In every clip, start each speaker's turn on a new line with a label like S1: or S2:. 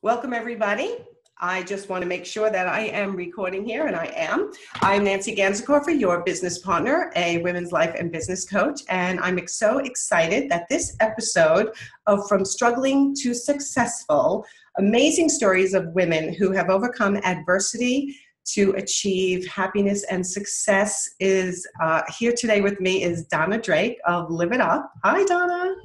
S1: Welcome, everybody. I just want to make sure that I am recording here, and I am. I'm Nancy Ganzekaufer, your business partner, a women's life and business coach, and I'm so excited that this episode of From Struggling to Successful, amazing stories of women who have overcome adversity to achieve happiness and success is here today with me is Donna Drake of Live It Up. Hi, Donna.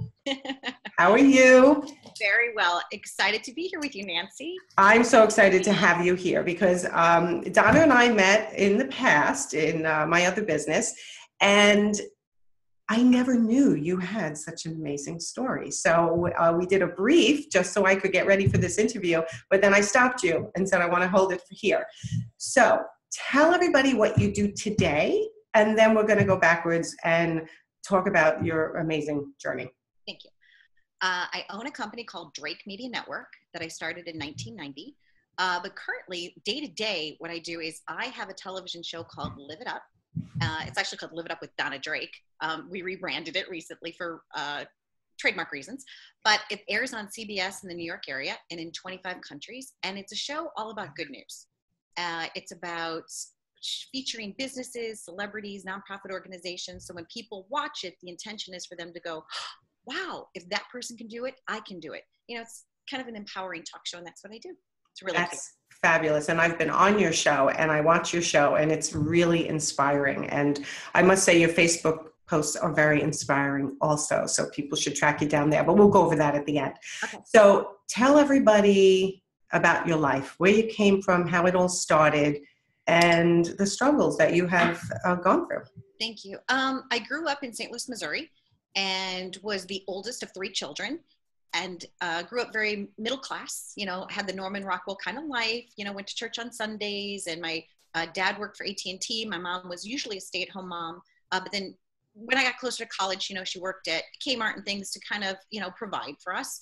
S1: How are you?
S2: Very well. Excited to be here with you, Nancy.
S1: I'm so excited to have you here because Donna and I met in the past in my other business, and I never knew you had such an amazing story. So we did a brief just so I could get ready for this interview, but then I stopped you and said I want to hold it for here. So tell everybody what you do today, and then we're going to go backwards and talk about your amazing journey.
S2: Thank you. I own a company called Drake Media Network that I started in 1990. But currently, day to day, what I do is I have a television show called Live It Up. It's actually called Live It Up with Donna Drake. We rebranded it recently for trademark reasons, but it airs on CBS in the New York area and in 25 countries. And it's a show all about good news. It's about featuring businesses, celebrities, nonprofit organizations. So when people watch it, the intention is for them to go, wow, if that person can do it, I can do it. You know, it's kind of an empowering talk show, and that's what I do. It's really
S1: That's fabulous. And I've been on your show, and I watch your show, and it's really inspiring. And I must say your Facebook posts are very inspiring also, so people should track you down there. But we'll go over that at the end.
S2: Okay.
S1: So tell everybody about your life, where you came from, how it all started, and the struggles that you have gone through.
S2: Thank you. I grew up in St. Louis, Missouri, and was the oldest of 3 children, and grew up very middle class, you know, had the Norman Rockwell kind of life, you know, went to church on Sundays, and my dad worked for AT&T. My mom was usually a stay-at-home mom, but then when I got closer to college, you know, she worked at Kmart and things to kind of, you know, provide for us.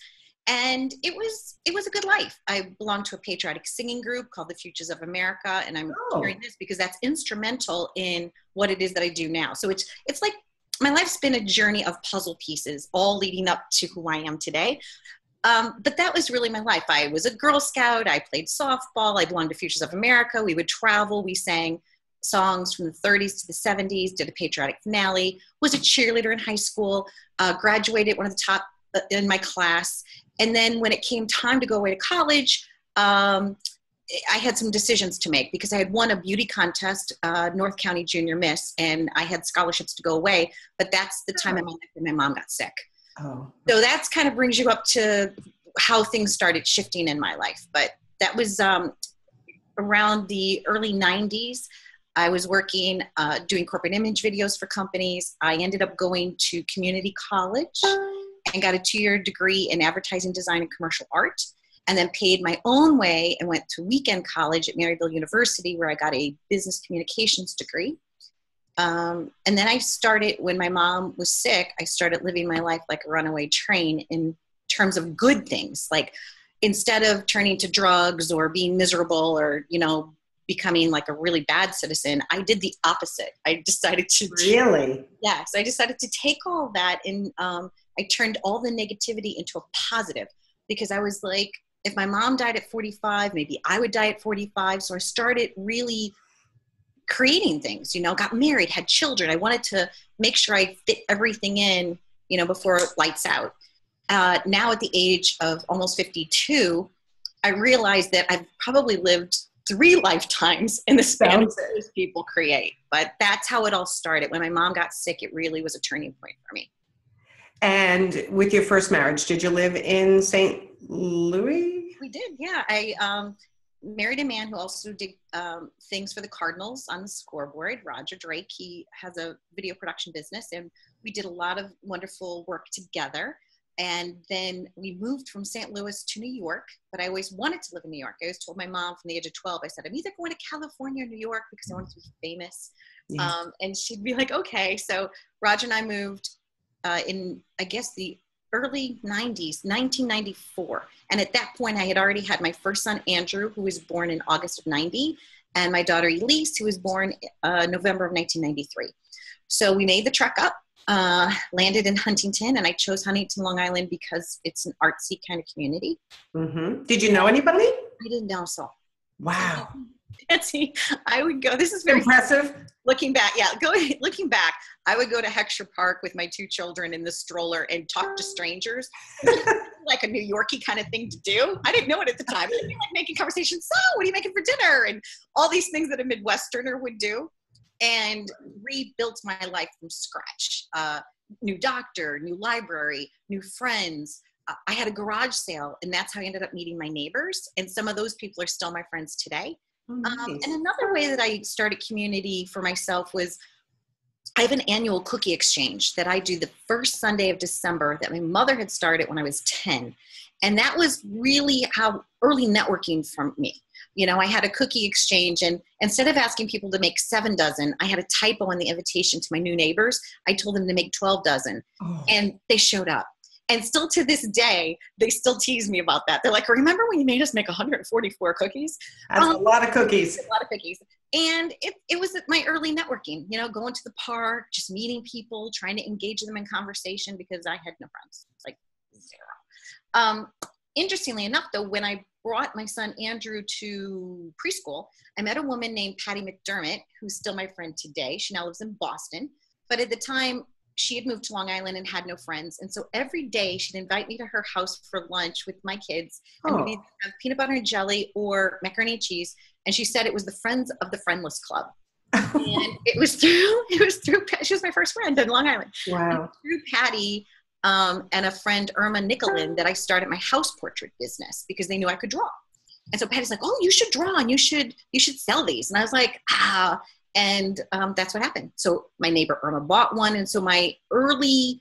S2: And it was a good life. I belonged to a patriotic singing group called the Futures of America, and I'm sharing this because that's instrumental in what it is that I do now. So it's like, my life's been a journey of puzzle pieces, all leading up to who I am today. But that was really my life. I was a Girl Scout. I played softball. I belonged to Futures of America. We would travel. We sang songs from the 30s to the 70s, did a patriotic finale, was a cheerleader in high school, graduated one of the top in my class. And then when it came time to go away to college, I had some decisions to make because I had won a beauty contest, North County Junior Miss, and I had scholarships to go away. But that's the time in my life when my mom got sick.
S1: Oh.
S2: So that's kind of brings you up to how things started shifting in my life. But that was around the early 90s. I was working, doing corporate image videos for companies. I ended up going to community college and got a 2-year degree in advertising design and commercial art. And then paid my own way and went to weekend college at Maryville University, where I got a business communications degree. And then I started, when my mom was sick, I started living my life like a runaway train in terms of good things. Like instead of turning to drugs or being miserable or, you know, becoming like a really bad citizen, I did the opposite. I decided to...
S1: Really?
S2: Yes. I decided to take all that and I turned all the negativity into a positive because I was like, if my mom died at 45, maybe I would die at 45. So I started really creating things, you know, got married, had children. I wanted to make sure I fit everything in, you know, before lights out. Now at the age of almost 52, I realized that I've probably lived 3 lifetimes in the span of those people create. But that's how it all started. When my mom got sick, it really was a turning point for me.
S1: And with your first marriage, did you live in St. Louis?
S2: We did, yeah. I married a man who also did things for the Cardinals on the scoreboard, Donna Drake. He has a video production business, and we did a lot of wonderful work together. And then we moved from St. Louis to New York, but I always wanted to live in New York. I always told my mom from the age of 12, I said, I'm either going to California or New York because I wanted to be famous. Yeah. And she'd be like, okay. So Roger and I moved in, I guess, the early 90s, 1994. And at that point, I had already had my first son, Andrew, who was born in August of 90, and my daughter, Elise, who was born November of 1993. So we made the trek up. landed in Huntington, and I chose Huntington, Long Island because it's an artsy kind of community.
S1: Mm-hmm. Did you know anybody?
S2: I didn't know so.
S1: Wow.
S2: Betsy, I would go, this is very
S1: impressive.
S2: Looking back, looking back, I would go to Heckscher Park with my 2 children in the stroller and talk to strangers, like a New Yorkie kind of thing to do. I didn't know it at the time. I'd be like making conversations. So, what are you making for dinner? And all these things that a Midwesterner would do, and rebuilt my life from scratch. New doctor, new library, new friends. I had a garage sale, and that's how I ended up meeting my neighbors. And some of those people are still my friends today. Nice. And another way that I started community for myself was I have an annual cookie exchange that I do the first Sunday of December that my mother had started when I was 10. And that was really how early networking for me. You know, I had a cookie exchange, and instead of asking people to make 7 dozen, I had a typo in the invitation to my new neighbors. I told them to make 12 dozen, and they showed up. And still to this day, they still tease me about that. They're like, remember when you made us make 144 cookies?
S1: That's a lot of cookies.
S2: A lot of cookies. And it was my early networking, you know, going to the park, just meeting people, trying to engage them in conversation because I had no friends, like 0. Interestingly enough, though, when I brought my son Andrew to preschool, I met a woman named Patty McDermott, who's still my friend today. She now lives in Boston. But at the time, she had moved to Long Island and had no friends. And so every day she'd invite me to her house for lunch with my kids. And we'd either have peanut butter and jelly or macaroni and cheese. And she said it was the Friends of the Friendless Club. And it was through, she was my first friend in Long Island.
S1: Wow.
S2: And through Patty and a friend, Irma Nicolin, that I started my house portrait business because they knew I could draw. And so Patty's like, oh, you should draw and you should sell these. And I was like, and that's what happened. So my neighbor Irma bought one. And so my early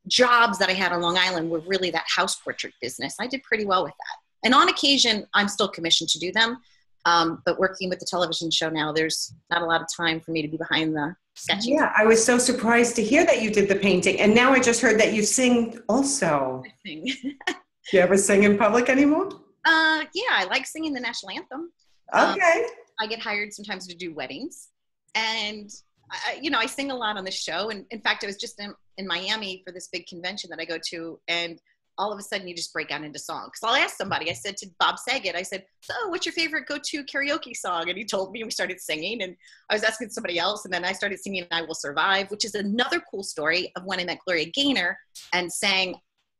S2: jobs that I had on Long Island were really that house portrait business. I did pretty well with that. And on occasion, I'm still commissioned to do them. But working with the television show now, there's not a lot of time for me to be behind the sketching.
S1: Yeah, I was so surprised to hear that you did the painting. And now I just heard that you sing also.
S2: I sing.
S1: Do you ever sing in public anymore?
S2: Yeah, I like singing the national anthem.
S1: Okay.
S2: I get hired sometimes to do weddings, and I sing a lot on the show. And in fact, I was just in Miami for this big convention that I go to, and all of a sudden you just break out into song. Because I'll ask somebody, I said to Bob Saget, I said, so what's your favorite go-to karaoke song? And he told me, and we started singing, and I was asking somebody else, and then I started singing I Will Survive, which is another cool story of when I met Gloria Gaynor and sang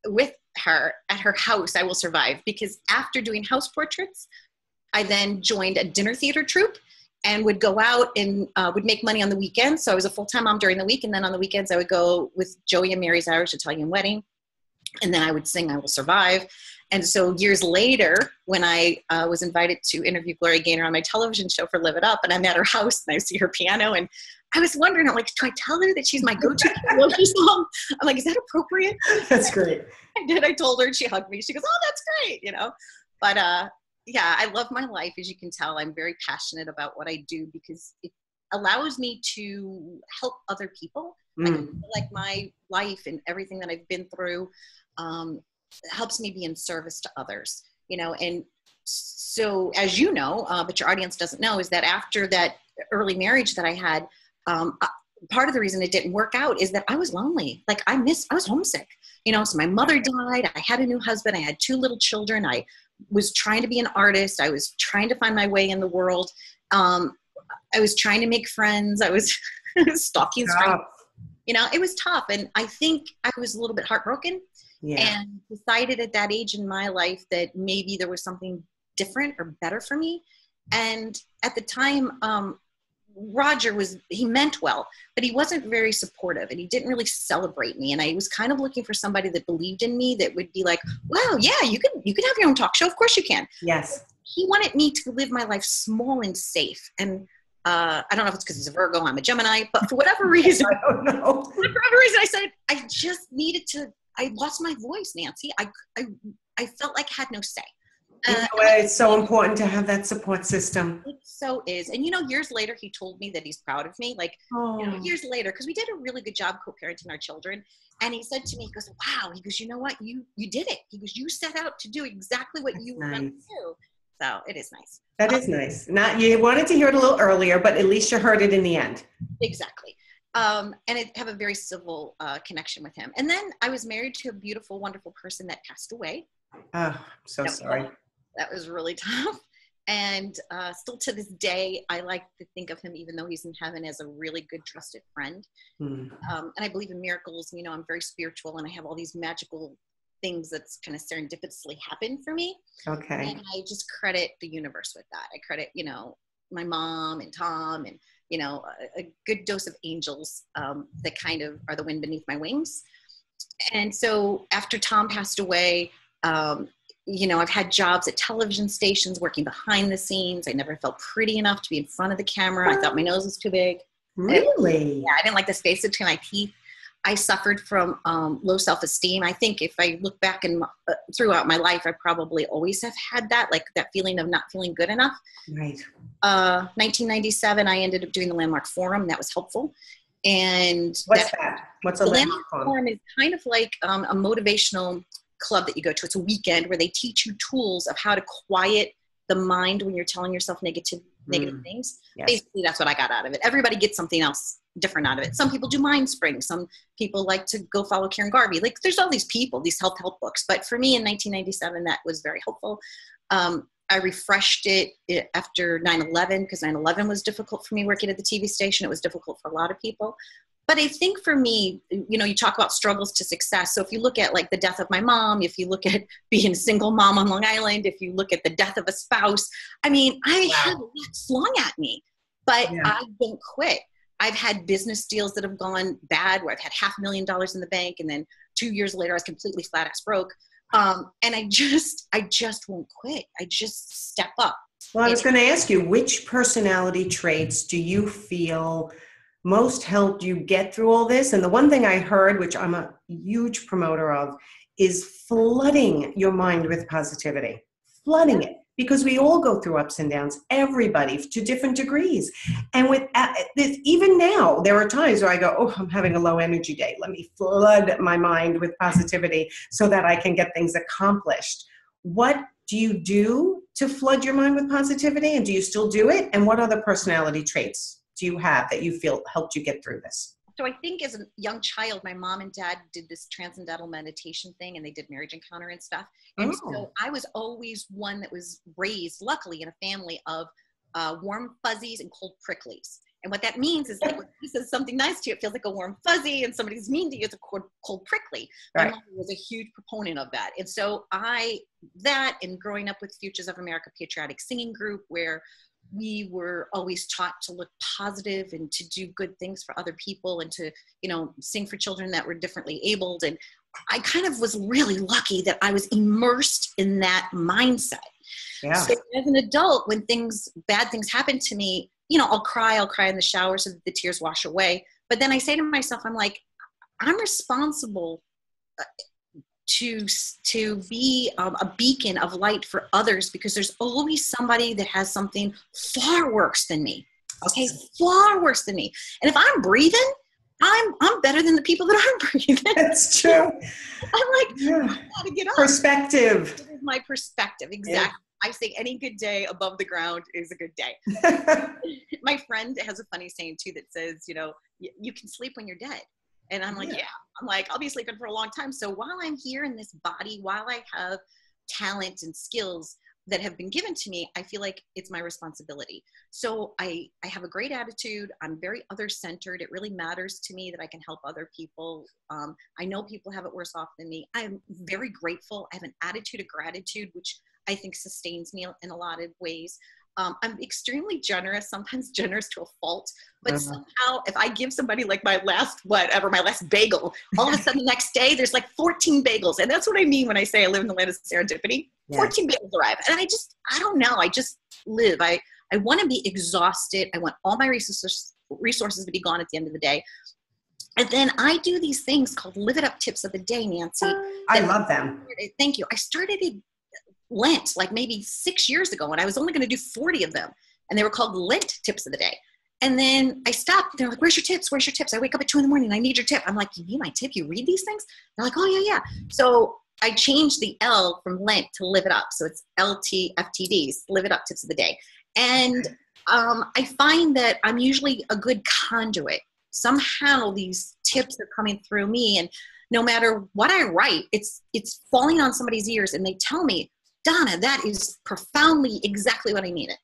S2: with her at her house, I Will Survive, because after doing house portraits, I then joined a dinner theater troupe and would go out and would make money on the weekends. So I was a full-time mom during the week. And then on the weekends, I would go with Joey and Mary's Irish Italian Wedding. And then I would sing I Will Survive. And so years later, when I was invited to interview Gloria Gaynor on my television show for Live It Up, and I'm at her house and I see her piano, and I was wondering, I'm like, do I tell her that she's my go-to karaoke song? I'm like, is that appropriate?
S1: That's great.
S2: I did. I told her, and she hugged me. She goes, oh, that's great, But yeah, I love my life. As you can tell, I'm very passionate about what I do because it allows me to help other people. I feel like my life and everything that I've been through helps me be in service to others, and so as you know, but your audience doesn't know, is that after that early marriage that I had, part of the reason it didn't work out is that I was lonely. Like I was homesick, so my mother died. I had a new husband. I had 2 little children. I was trying to be an artist. I was trying to find my way in the world. I was trying to make friends. I was stalking strangers. It was tough. And I think I was a little bit heartbroken and decided at that age in my life that maybe there was something different or better for me. And at the time, Roger he meant well, but he wasn't very supportive and he didn't really celebrate me. And I was kind of looking for somebody that believed in me, that would be like, wow, yeah, you could have your own talk show. Of course you can.
S1: Yes.
S2: He wanted me to live my life small and safe. And I don't know if it's because he's a Virgo, I'm a Gemini, but for whatever reason,
S1: I don't know.
S2: for whatever reason, I said, I just needed I lost my voice, Nancy. I felt like I had no say.
S1: It's so important to have that support system.
S2: It so is. And, years later, he told me that he's proud of me. Like, years later, because we did a really good job co-parenting our children. And he said to me, he goes, wow. He goes, you know what? You did it. He goes, you set out to do exactly what you wanted to do. So it is nice.
S1: That is nice. You wanted to hear it a little earlier, but at least you heard it in the end.
S2: Exactly. And I have a very civil connection with him. And then I was married to a beautiful, wonderful person that passed away.
S1: Oh, so sorry.
S2: That was really tough. And still to this day, I like to think of him, even though he's in heaven, as a really good, trusted friend. And I believe in miracles. You know, I'm very spiritual, and I have all these magical things that's kind of serendipitously happen for me.
S1: Okay.
S2: And I just credit the universe with that. I credit, you know, my mom and Tom and, you know, a good dose of angels that kind of are the wind beneath my wings. And so after Tom passed away, you know, I've had jobs at television stations working behind the scenes. I never felt pretty enough to be in front of the camera. I thought my nose was too big.
S1: Really?
S2: Yeah, I didn't like the space between my teeth. I suffered from low self-esteem. I think if I look back throughout my life, I probably always have had that, like that feeling of not feeling good enough.
S1: Right.
S2: 1997, I ended up doing the Landmark Forum. That was helpful. And
S1: what's that? What's a Landmark
S2: Forum? Is kind of like a motivational club that you go to. It's a weekend where they teach you tools of how to quiet the mind when you're telling yourself negative things.
S1: Yes.
S2: Basically, that's what I got out of it. Everybody gets something else different out of it. Some people do mind spring. Some people like to go follow Karen Garvey. Like there's all these people, these help books. But for me in 1997, that was very helpful. I refreshed it after 9/11 because 9/11 was difficult for me working at the TV station. It was difficult for a lot of people. But I think for me, you know, you talk about struggles to success. So if you look at like the death of my mom, if you look at being a single mom on Long Island, if you look at the death of a spouse, I mean, I had a lot flung at me, but I don't quit. I've had business deals that have gone bad where I've had $500,000 in the bank. And then 2 years later, I was completely flat ass broke. And I just won't quit. I just step up.
S1: Well, I was going to ask you, which personality traits do you feel most helped you get through all this? And the one thing I heard, which I'm a huge promoter of, is flooding your mind with positivity, flooding it. Because we all go through ups and downs, everybody to different degrees. And with this, even now, there are times where I go, oh, I'm having a low energy day. Let me flood my mind with positivity so that I can get things accomplished. What do you do to flood your mind with positivity? And do you still do it? And what other personality traits do you have that you feel helped you get through this?
S2: So I think as a young child, my mom and dad did this transcendental meditation thing, and they did marriage encounter and stuff. And so I was always one that was raised, luckily, in a family of warm fuzzies and cold pricklies. And what that means is like when he says something nice to you, it feels like a warm fuzzy, and somebody's mean to you, it's a cold prickly. My mom was a huge proponent of that. And so and growing up with Futures of America Patriotic Singing Group, where we were always taught to look positive and to do good things for other people and to, you know, sing for children that were differently abled. And I kind of was really lucky that I was immersed in that mindset. Yeah. So as an adult, when bad things happen to me, you know, I'll cry in the shower so that the tears wash away. But then I say to myself, I'm like, I'm responsible to be a beacon of light for others, because there's always somebody that has something far worse than me. Okay, far worse than me. And if I'm breathing, I'm better than the people that aren't breathing.
S1: That's true.
S2: I'm like, I gotta get up.
S1: Perspective.
S2: This is my perspective, exactly. Yeah. I say any good day above the ground is a good day. My friend has a funny saying too that says, you know, you can sleep when you're dead. And I'm like, I'm like, I'll be sleeping for a long time. So while I'm here in this body, while I have talent and skills that have been given to me, I feel like it's my responsibility. So I have a great attitude. I'm very other-centered. It really matters to me that I can help other people. I know people have it worse off than me. I'm very grateful. I have an attitude of gratitude, which I think sustains me in a lot of ways. I'm extremely generous, sometimes generous to a fault, but somehow if I give somebody like my last bagel, all of a sudden the next day there's like 14 bagels. And that's what I mean when I say I live in the land of serendipity. 14 bagels arrive. And I don't know, I just live. I want to be exhausted. I want all my resources to be gone at the end of the day. And then I do these things called Live It Up Tips of the Day, Nancy.
S1: I love them.
S2: Thank you. I started it Lent, like maybe 6 years ago, and I was only going to do 40 of them. And they were called Lent Tips of the Day. And then I stopped. They're like, where's your tips? Where's your tips? I wake up at 2 a.m. I need your tip. I'm like, you need my tip? You read these things? They're like, oh, yeah. So I changed the L from Lent to Live It Up. So it's LTFTDs, Live It Up Tips of the Day. And I find that I'm usually a good conduit somehow these tips are coming through me, and no matter what I write, it's falling on somebody's ears, and they tell me, Donna, that is profoundly exactly what I needed.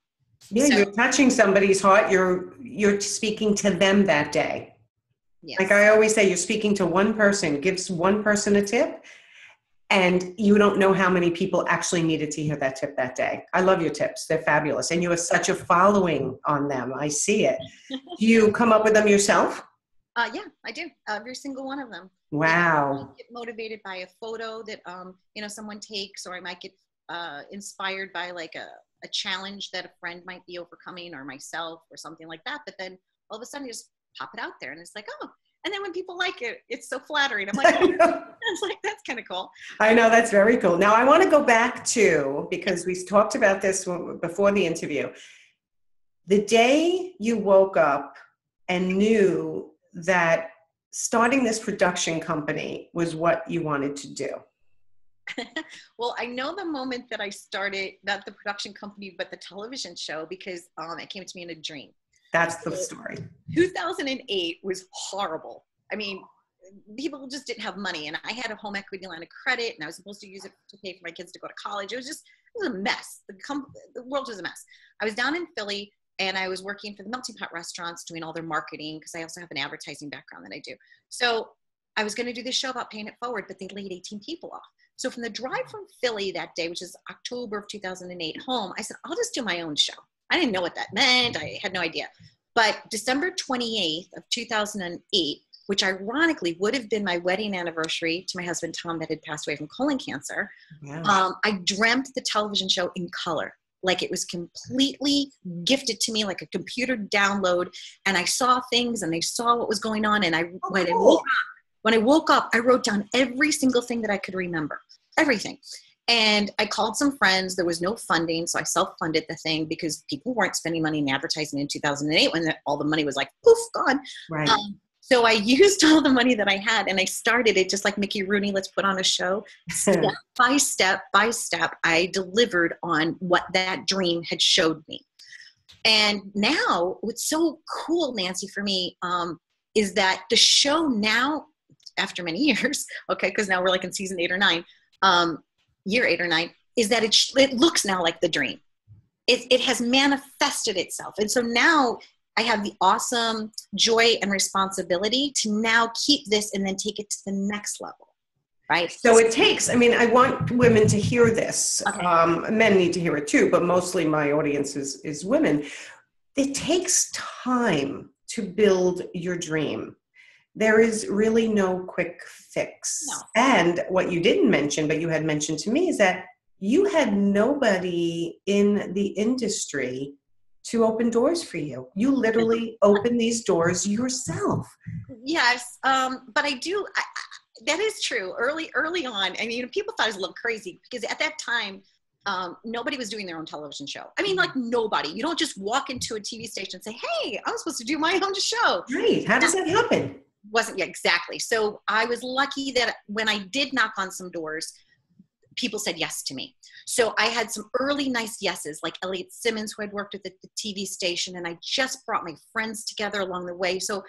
S1: Yeah,
S2: So,
S1: you're touching somebody's heart. You're speaking to them that day.
S2: yes.
S1: Like I always say, you're speaking to one person, gives one person a tip, and you don't know how many people actually needed to hear that tip that day. I love your tips. They're fabulous. And you have such a following on them. I see it. Do you come up with them yourself?
S2: Yeah, I do. Every single one of them.
S1: Wow.
S2: I might get motivated by a photo that, someone takes, or I might get inspired by like a challenge that a friend might be overcoming, or myself, or something like that. But then all of a sudden you just pop it out there, and it's like, oh, and then when people like it, it's so flattering. I'm like, it's like, that's kind of cool.
S1: I know, that's very cool. Now I want to go back to, because we talked about this before the interview, the day you woke up and knew that starting this production company was what you wanted to do.
S2: Well, I know the moment that I started, not the production company, but the television show, because it came to me in a dream.
S1: That's the story.
S2: 2008 was horrible. I mean, people just didn't have money, and I had a home equity line of credit, and I was supposed to use it to pay for my kids to go to college. It was a mess. The world was a mess. I was down in Philly, and I was working for the Melting Pot restaurants, doing all their marketing, because I also have an advertising background that I do. So I was going to do this show about paying it forward, but they laid 18 people off. So from the drive from Philly that day, which is October of 2008, home, I said, I'll just do my own show. I didn't know what that meant. I had no idea. But December 28th of 2008, which ironically would have been my wedding anniversary to my husband, Tom, that had passed away from colon cancer, I dreamt the television show in color. Like it was completely gifted to me, like a computer download. And I saw things, and I saw what was going on. And when I woke up, I wrote down every single thing that I could remember, everything. And I called some friends. There was no funding, so I self-funded the thing, because people weren't spending money in advertising in 2008 when all the money was like, poof, gone.
S1: Right.
S2: So I used all the money that I had, and I started it just like Mickey Rooney, let's put on a show. Step by step by step, I delivered on what that dream had showed me. And now what's so cool, Nancy, for me, is that the show now, after many years, okay, because now we're like in season 8 or 9, year 8 or 9, is that it looks now like the dream. It has manifested itself. And so now I have the awesome joy and responsibility to now keep this and then take it to the next level, right?
S1: So it takes, I want women to hear this. Okay. Men need to hear it too, but mostly my audience is women. It takes time to build your dream. There is really no quick fix.
S2: No.
S1: And what you didn't mention, but you had mentioned to me, is that you had nobody in the industry to open doors for you. You literally open these doors yourself.
S2: Yes, but I do. That is true. Early on, people thought I was a little crazy, because at that time, nobody was doing their own television show. Like nobody. You don't just walk into a TV station and say, "Hey, I'm supposed to do my own show."
S1: Right? How does that happen?
S2: Exactly. So I was lucky that when I did knock on some doors, people said yes to me. So I had some early nice yeses, like Elliot Simmons, who had worked at the TV station, and I just brought my friends together along the way. So,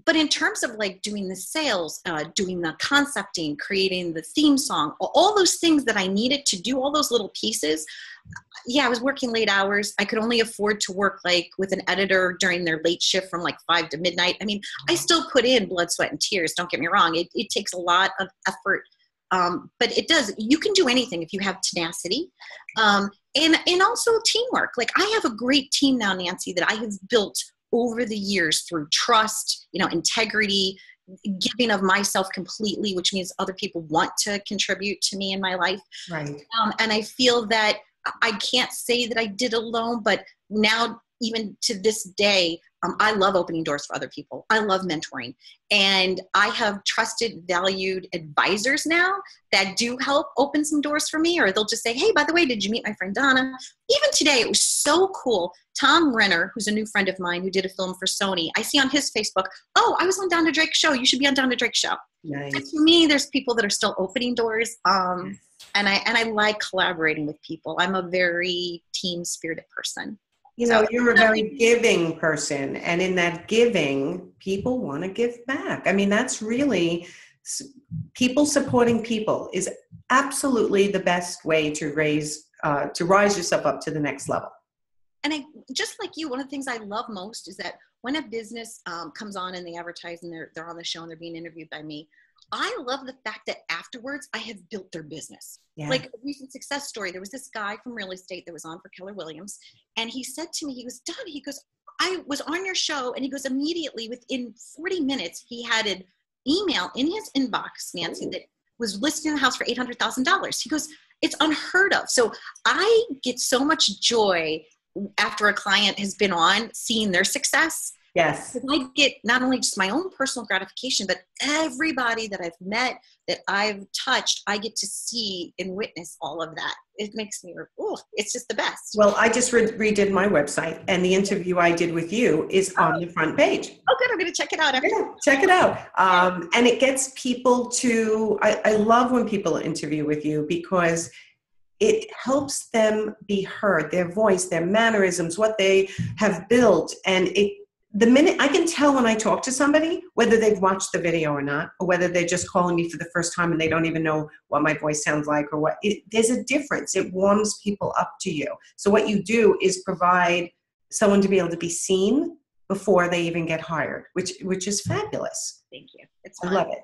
S2: but in terms of like doing the sales, doing the concepting, creating the theme song, all those things that I needed to do, all those little pieces, I was working late hours. I could only afford to work like with an editor during their late shift from like 5 to midnight. I still put in blood, sweat, and tears. Don't get me wrong. It takes a lot of effort. But it does, you can do anything if you have tenacity, and also teamwork. Like I have a great team now, Nancy, that I have built over the years through trust, integrity, giving of myself completely, which means other people want to contribute to me in my life.
S1: Right.
S2: And I feel that I can't say that I did alone, but now even to this day, I love opening doors for other people. I love mentoring. And I have trusted, valued advisors now that do help open some doors for me, or they'll just say, "Hey, by the way, did you meet my friend Donna?" Even today, it was so cool. Tom Renner, who's a new friend of mine who did a film for Sony, I see on his Facebook, "Oh, I was on Donna Drake's show. You should be on Donna Drake's show."
S1: Nice.
S2: And to me, there's people that are still opening doors. And I like collaborating with people. I'm a very team-spirited person.
S1: You know, you're a very giving person, and in that giving, people want to give back. I mean, that's really people supporting people is absolutely the best way to rise yourself up to the next level.
S2: And just like you, one of the things I love most is that when a business comes on and they advertise and they're on the show and they're being interviewed by me, I love the fact that afterwards I have built their business. Yeah. Like a recent success story, there was this guy from real estate that was on for Keller Williams. And he said to me, he goes, Donna, he goes, I was on your show. And he goes, immediately within 40 minutes, he had an email in his inbox, Nancy, that was listing the house for $800,000. He goes, it's unheard of. So I get so much joy after a client has been on seeing their success.
S1: Yes.
S2: I get not only just my own personal gratification, but everybody that I've met, that I've touched, I get to see and witness all of that. It makes me, it's just the best.
S1: Well, I just redid my website, and the interview I did with you is on the front page.
S2: Oh, good. I'm going to check it out.
S1: Yeah, check it out. And it gets people to, I love when people interview with you because it helps them be heard, their voice, their mannerisms, what they have built. And the minute I can tell when I talk to somebody, whether they've watched the video or not, or whether they're just calling me for the first time and they don't even know what my voice sounds like or what, there's a difference. It warms people up to you. So what you do is provide someone to be able to be seen before they even get hired, which is fabulous.
S2: Thank you.
S1: I love it.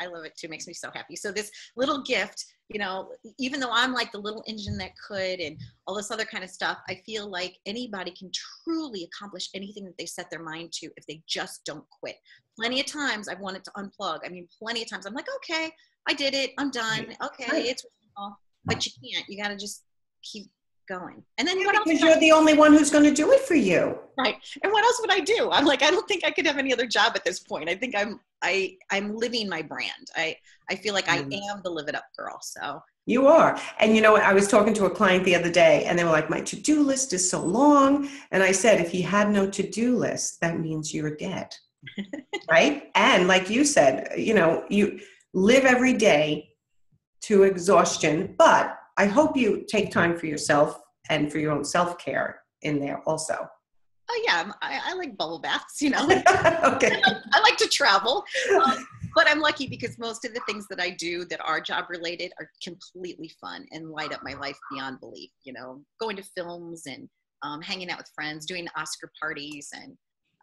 S2: I love it too. It makes me so happy. So this little gift, you know, even though I'm like the little engine that could and all this other kind of stuff, I feel like anybody can truly accomplish anything that they set their mind to if they just don't quit. Plenty of times I've wanted to unplug. I mean, plenty of times I'm like, okay, I did it. I'm done. Okay, it's real. But you can't. You got to just keep going. And then what else?
S1: Because you're the only one who's going to do it for you.
S2: Right. And what else would I do? I'm like, I don't think I could have any other job at this point. I think I'm living my brand. I feel like I am the live it up girl. So
S1: you are. And you know, I was talking to a client the other day and they were like, my to-do list is so long. And I said, if you had no to-do list, that means you're dead. Right. And like you said, you know, you live every day to exhaustion, but I hope you take time for yourself and for your own self-care in there also.
S2: Oh yeah, I like bubble baths, you know.
S1: Okay.
S2: I like to travel, but I'm lucky because most of the things that I do that are job related are completely fun and light up my life beyond belief. You know, going to films and hanging out with friends, doing Oscar parties, and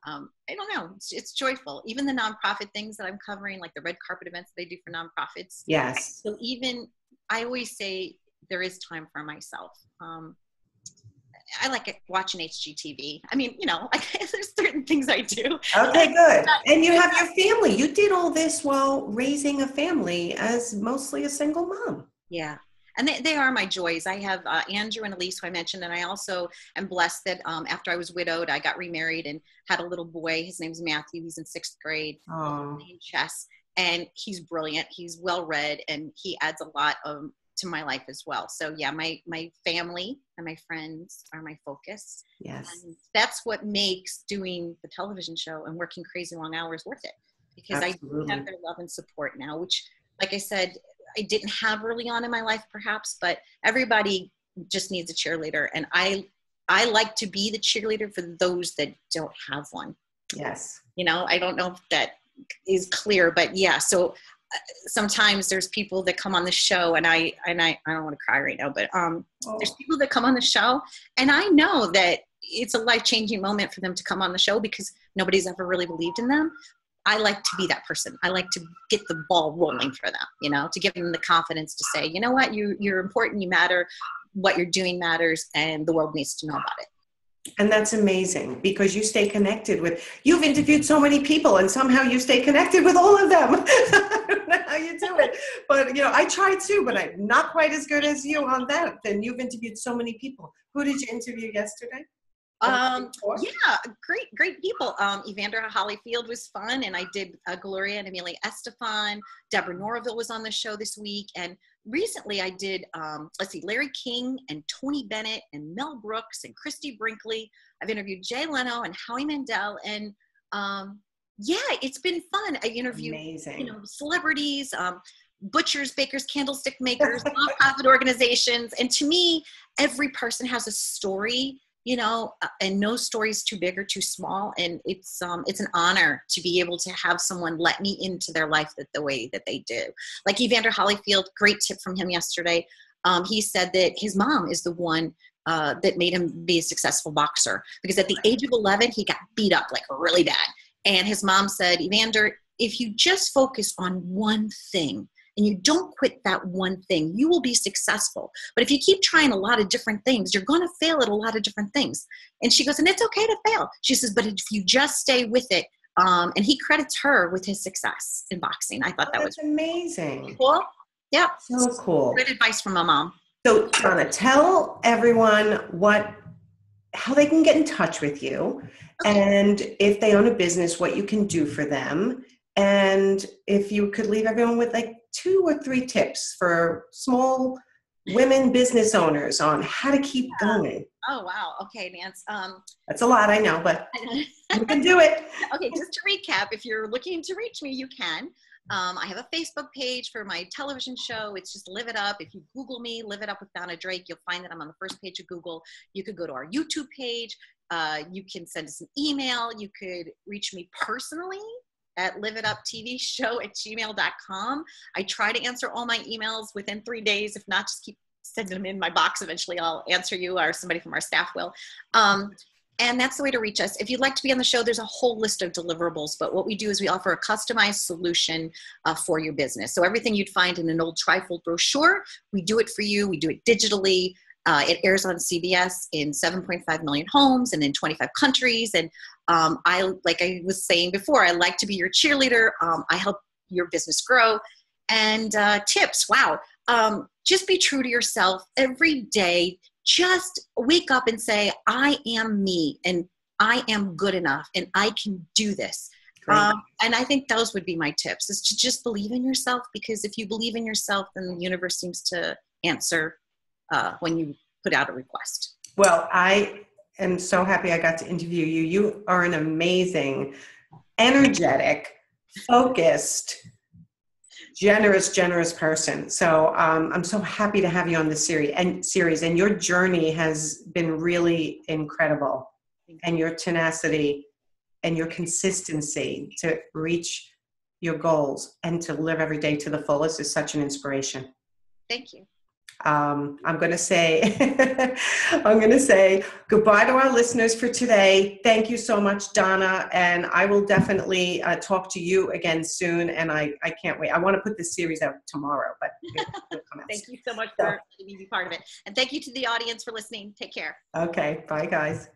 S2: I don't know, it's joyful. Even the nonprofit things that I'm covering, like the red carpet events that I do for nonprofits.
S1: Yes.
S2: So even I always say there is time for myself. I like watching HGTV. I mean, you know, there's certain things I do.
S1: Okay, good. And you have your family. You did all this while raising a family as mostly a single mom.
S2: Yeah. And they are my joys. I have Andrew and Elise, who I mentioned, and I also am blessed that after I was widowed, I got remarried and had a little boy. His name's Matthew. He's in 6th grade. Playing chess. And he's brilliant. He's well-read, and he adds a lot to my life as well. So yeah, my family and my friends are my focus.
S1: Yes. And
S2: that's what makes doing the television show and working crazy long hours worth it, because Absolutely. I have their love and support now, which, like I said, I didn't have early on in my life perhaps, but everybody just needs a cheerleader. And I like to be the cheerleader for those that don't have one.
S1: Yes. You
S2: know, I don't know if that is clear, but yeah. So sometimes there's people that come on the show, and I don't want to cry right now, but there's people that come on the show, and I know that it's a life-changing moment for them to come on the show because nobody's ever really believed in them. I like to be that person. I like to get the ball rolling for them, you know, to give them the confidence to say, you know what, you're important, you matter, what you're doing matters, and the world needs to know about it.
S1: And that's amazing because you stay connected you've interviewed so many people and somehow you stay connected with all of them. I don't know how you do it, but you know, I try too, but I'm not quite as good as you on that. And you've interviewed so many people. Who did you interview yesterday?
S2: Yeah, great people. Evander Hollyfield was fun, and I did Gloria and Amelia Estefan. Deborah Norville was on the show this week, and recently I did Larry King and Tony Bennett and Mel Brooks and Christy Brinkley. I've interviewed Jay Leno and Howie Mandel, and yeah, it's been fun. I interviewed celebrities, butchers, bakers, candlestick makers, nonprofit organizations, and to me, every person has a story and no story is too big or too small. And it's an honor to be able to have someone let me into their life the way that they do. Like Evander Holyfield, great tip from him yesterday. He said that his mom is the one that made him be a successful boxer, because at the age of 11, he got beat up like really bad. And his mom said, Evander, if you just focus on one thing and you don't quit that one thing, you will be successful. But if you keep trying a lot of different things, you're going to fail at a lot of different things. And she goes, and it's okay to fail. She says, but if you just stay with it, and he credits her with his success in boxing. I thought that was
S1: amazing.
S2: Cool. Yeah.
S1: So cool.
S2: Good advice from my mom.
S1: So Donna, tell everyone how they can get in touch with you, and if they own a business, what you can do for them. And if you could leave everyone with like 2 or 3 tips for small women business owners on how to keep going.
S2: Oh, wow. Okay, Nance.
S1: That's a lot, I know, but you can do it.
S2: Okay, just to recap, if you're looking to reach me, you can. I have a Facebook page for my television show. It's just Live It Up. If you Google me, Live It Up with Donna Drake, you'll find that I'm on the first page of Google. You could go to our YouTube page. You can send us an email. You could reach me personally at liveituptvshow@gmail.com. I try to answer all my emails within 3 days. If not, just keep sending them in my box. Eventually I'll answer you, or somebody from our staff will. And that's the way to reach us. If you'd like to be on the show, there's a whole list of deliverables. But what we do is we offer a customized solution for your business. So everything you'd find in an old trifold brochure, we do it for you. We do it digitally. It airs on CBS in 7.5 million homes and in 25 countries. And like I was saying before, I like to be your cheerleader. I help your business grow. And tips, wow. Just be true to yourself every day. Just wake up and say, I am me, and I am good enough, and I can do this. And I think those would be my tips, is to just believe in yourself, because if you believe in yourself, then the universe seems to answer when you put out a request.
S1: Well, I am so happy I got to interview you. You are an amazing, energetic, focused, generous person. So I'm so happy to have you on this series. And your journey has been really incredible. And your tenacity and your consistency to reach your goals and to live every day to the fullest is such an inspiration.
S2: Thank you.
S1: I'm going to say goodbye to our listeners for today. Thank you so much, Donna. And I will definitely talk to you again soon. And I can't wait. I want to put this series out tomorrow, but it'll come out.
S2: Thank you so much for letting me be part of it. And thank you to the audience for listening. Take care.
S1: Okay. Bye, guys.